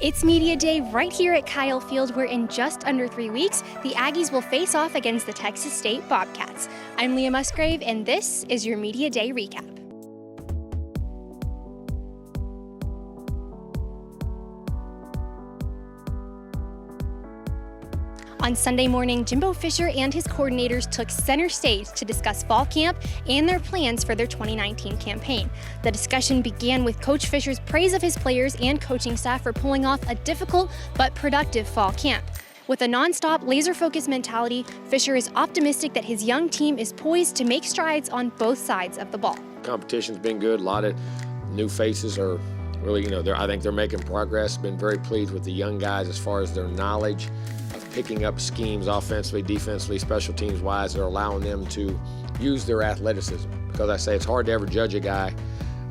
It's Media Day right here at Kyle Field, where in just under 3 weeks, the Aggies will face off against the Texas State Bobcats. I'm Leah Musgrave, and this is your Media Day recap. On Sunday morning, Jimbo Fisher and his coordinators took center stage to discuss fall camp and their plans for their 2019 campaign. The discussion began with Coach Fisher's praise of his players and coaching staff for pulling off a difficult but productive fall camp. With a nonstop, laser-focused mentality, Fisher is optimistic that his young team is poised to make strides on both sides of the ball. Competition's been good. A lot of new faces are really, I think they're making progress. Been very pleased with the young guys as far as their knowledge of picking up schemes offensively, defensively, special teams wise that are allowing them to use their athleticism. Because I say it's hard to ever judge a guy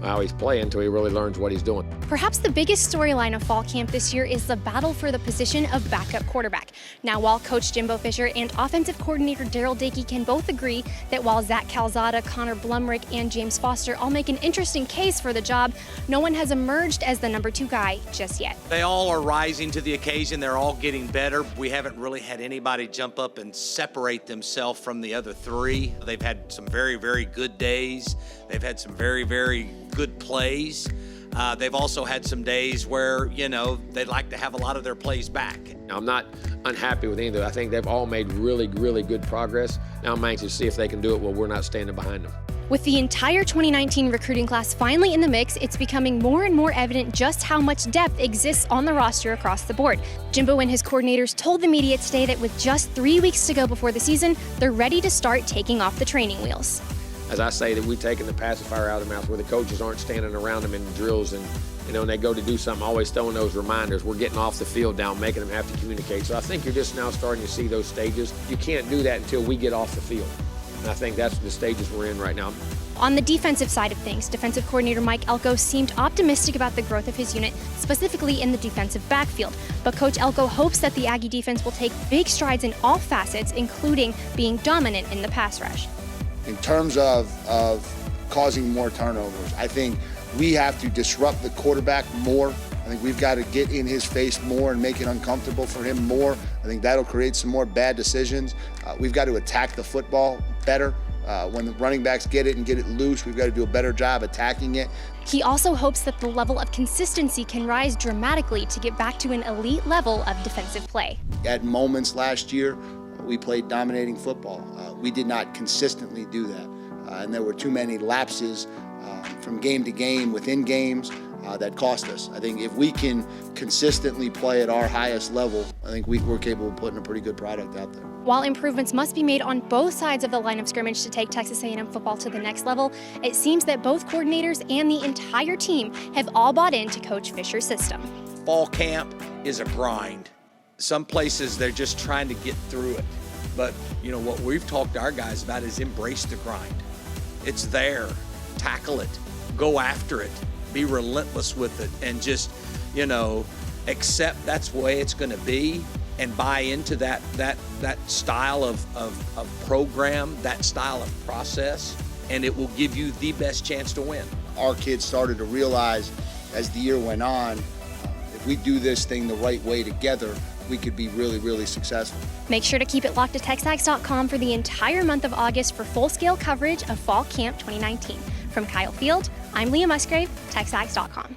how he's playing until he really learns what he's doing. Perhaps the biggest storyline of fall camp this year is the battle for the position of backup quarterback. Now, while Coach Jimbo Fisher and offensive coordinator Daryl Dickey can both agree that while Zach Calzada, Connor Blumrick, and James Foster all make an interesting case for the job, no one has emerged as the number 2 guy just yet. They all are rising to the occasion. They're all getting better. We haven't really had anybody jump up and separate themselves from the other 3. They've had some very, very good days. They've had some very, very good plays. They've also had some days where, they'd like to have a lot of their plays back. I'm not unhappy with either. I think they've all made really, really good progress. Now I'm anxious to see if they can do it while we're not standing behind them. With the entire 2019 recruiting class finally in the mix, it's becoming more and more evident just how much depth exists on the roster across the board. Jimbo and his coordinators told the media today that with just 3 weeks to go before the season, they're ready to start taking off the training wheels. As I say, that we've taken the pacifier out of their mouth where the coaches aren't standing around them in drills and, when they go to do something, always throwing those reminders. We're getting off the field now, making them have to communicate. So I think you're just now starting to see those stages. You can't do that until we get off the field. And I think that's the stages we're in right now. On the defensive side of things, defensive coordinator Mike Elko seemed optimistic about the growth of his unit, specifically in the defensive backfield. But Coach Elko hopes that the Aggie defense will take big strides in all facets, including being dominant in the pass rush. In terms of causing more turnovers, I think we have to disrupt the quarterback more. I think we've got to get in his face more and make it uncomfortable for him more. I think that'll create some more bad decisions. We've got to attack the football better. When the running backs get it and get it loose, we've got to do a better job attacking it. He also hopes that the level of consistency can rise dramatically to get back to an elite level of defensive play. At moments last year, we played dominating football. We did not consistently do that. And there were too many lapses from game to game, within games, that cost us. I think if we can consistently play at our highest level, I think we're capable of putting a pretty good product out there. While improvements must be made on both sides of the line of scrimmage to take Texas A&M football to the next level, it seems that both coordinators and the entire team have all bought into Coach Fisher's system. Fall camp is a grind. Some places they're just trying to get through it. But, what we've talked to our guys about is embrace the grind. It's there. Tackle it. Go after it. Be relentless with it. And just, accept that's the way it's going to be and buy into that style of program, that style of process, and it will give you the best chance to win. Our kids started to realize as the year went on, if we do this thing the right way together, we could be really, really successful. Make sure to keep it locked to TexAgs.com for the entire month of August for full-scale coverage of Fall Camp 2019. From Kyle Field, I'm Leah Musgrave, TexAgs.com.